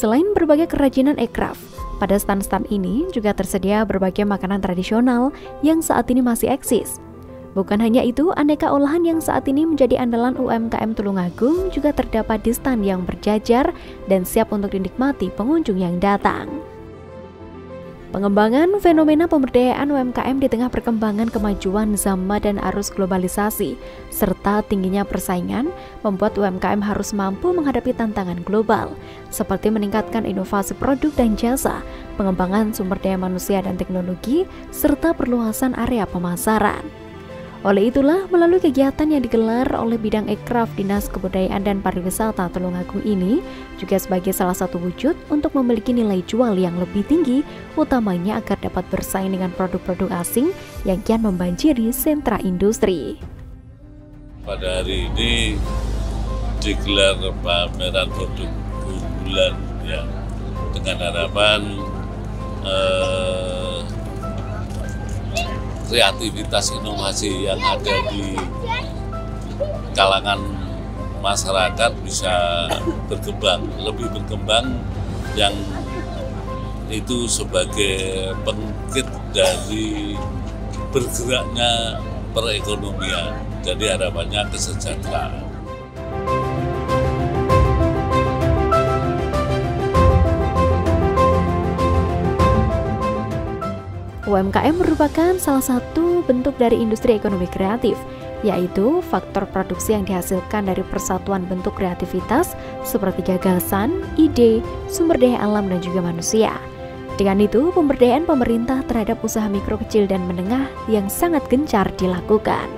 Selain berbagai kerajinan ekraf, pada stand-stand ini juga tersedia berbagai makanan tradisional yang saat ini masih eksis. Bukan hanya itu, aneka olahan yang saat ini menjadi andalan UMKM Tulungagung juga terdapat di stand yang berjajar dan siap untuk dinikmati pengunjung yang datang. Pengembangan fenomena pemberdayaan UMKM di tengah perkembangan kemajuan zaman dan arus globalisasi, serta tingginya persaingan, membuat UMKM harus mampu menghadapi tantangan global, seperti meningkatkan inovasi produk dan jasa, pengembangan sumber daya manusia dan teknologi, serta perluasan area pemasaran. Oleh itulah, melalui kegiatan yang digelar oleh bidang ekraf Dinas Kebudayaan dan Pariwisata Tulungagung ini juga sebagai salah satu wujud untuk memiliki nilai jual yang lebih tinggi, utamanya agar dapat bersaing dengan produk-produk asing yang kian membanjiri sentra industri. Pada hari ini digelar pameran produk unggulan ya, dengan harapan kreativitas inovasi yang ada di kalangan masyarakat bisa berkembang, lebih berkembang, yang itu sebagai pengungkit dari bergeraknya perekonomian. Jadi harapannya kesejahteraan. UMKM merupakan salah satu bentuk dari industri ekonomi kreatif, yaitu faktor produksi yang dihasilkan dari persatuan bentuk kreativitas seperti gagasan, ide, sumber daya alam, dan juga manusia. Dengan itu, pemberdayaan pemerintah terhadap usaha mikro, kecil, dan menengah yang sangat gencar dilakukan.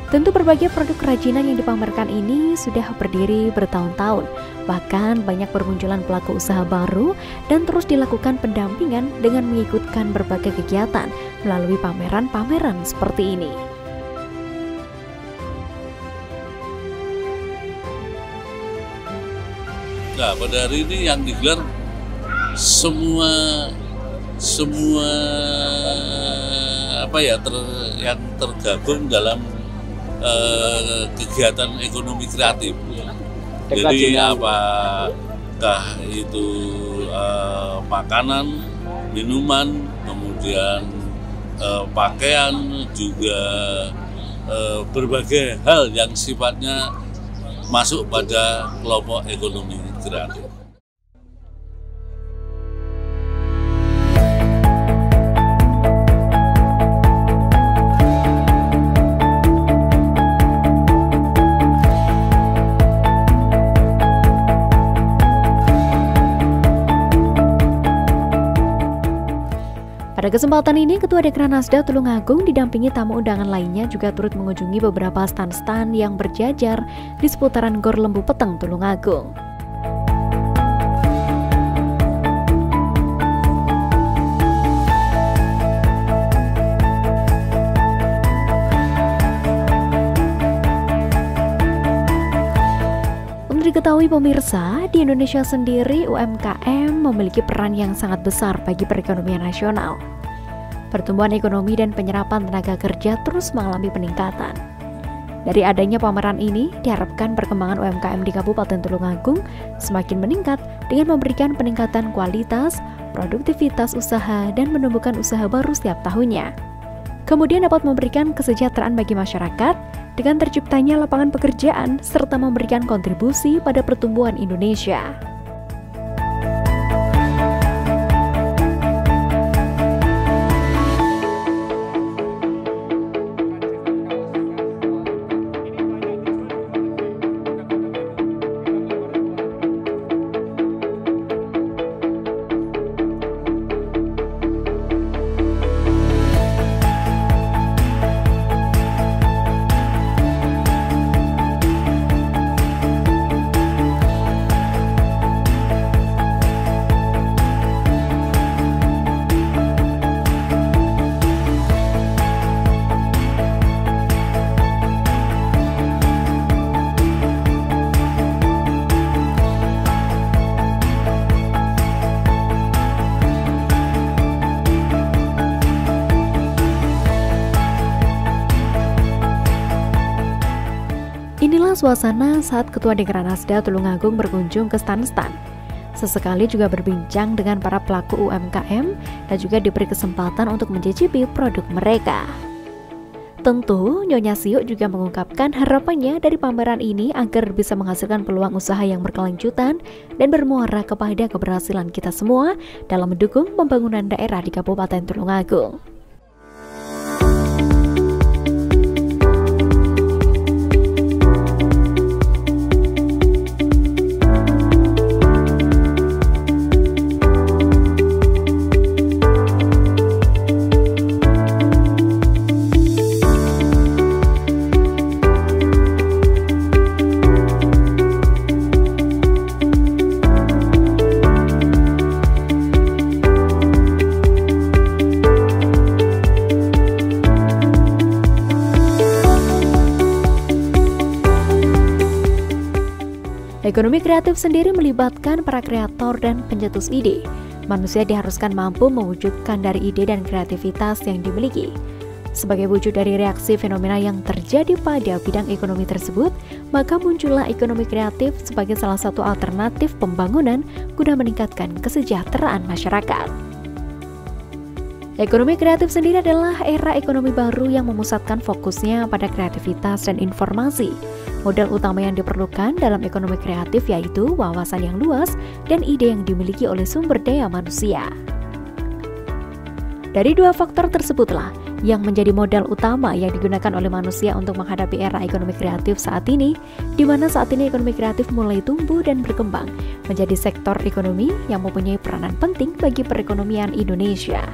Tentu berbagai produk kerajinan yang dipamerkan ini sudah berdiri bertahun-tahun, bahkan banyak bermunculan pelaku usaha baru dan terus dilakukan pendampingan dengan mengikutkan berbagai kegiatan melalui pameran-pameran seperti ini. Nah, pada hari ini yang digelar semua yang tergabung dalam kegiatan ekonomi kreatif. Jadi apakah itu makanan, minuman, kemudian pakaian, juga berbagai hal yang sifatnya masuk pada kelompok ekonomi kreatif. Pada kesempatan ini, Ketua Dekranasda Tulungagung didampingi tamu undangan lainnya juga turut mengunjungi beberapa stand-stand yang berjajar di seputaran Gor Lembu Peteng, Tulungagung. Diketahui pemirsa, di Indonesia sendiri UMKM memiliki peran yang sangat besar bagi perekonomian nasional. Pertumbuhan ekonomi dan penyerapan tenaga kerja terus mengalami peningkatan. Dari adanya pameran ini, diharapkan perkembangan UMKM di Kabupaten Tulungagung semakin meningkat dengan memberikan peningkatan kualitas, produktivitas usaha, dan menumbuhkan usaha baru setiap tahunnya. Kemudian dapat memberikan kesejahteraan bagi masyarakat dengan terciptanya lapangan pekerjaan serta memberikan kontribusi pada pertumbuhan Indonesia. Inilah suasana saat Ketua Dekranasda Tulungagung berkunjung ke stand-stand. Sesekali juga berbincang dengan para pelaku UMKM dan juga diberi kesempatan untuk mencicipi produk mereka. Tentu, Nyonya Siok juga mengungkapkan harapannya dari pameran ini agar bisa menghasilkan peluang usaha yang berkelanjutan dan bermuara kepada keberhasilan kita semua dalam mendukung pembangunan daerah di Kabupaten Tulungagung. Ekonomi kreatif sendiri melibatkan para kreator dan pencetus ide. Manusia diharuskan mampu mewujudkan dari ide dan kreativitas yang dimiliki. Sebagai wujud dari reaksi fenomena yang terjadi pada bidang ekonomi tersebut, maka muncullah ekonomi kreatif sebagai salah satu alternatif pembangunan guna meningkatkan kesejahteraan masyarakat. Ekonomi kreatif sendiri adalah era ekonomi baru yang memusatkan fokusnya pada kreativitas dan informasi. Modal utama yang diperlukan dalam ekonomi kreatif yaitu wawasan yang luas dan ide yang dimiliki oleh sumber daya manusia. Dari dua faktor tersebutlah yang menjadi modal utama yang digunakan oleh manusia untuk menghadapi era ekonomi kreatif saat ini, di mana saat ini ekonomi kreatif mulai tumbuh dan berkembang menjadi sektor ekonomi yang mempunyai peranan penting bagi perekonomian Indonesia.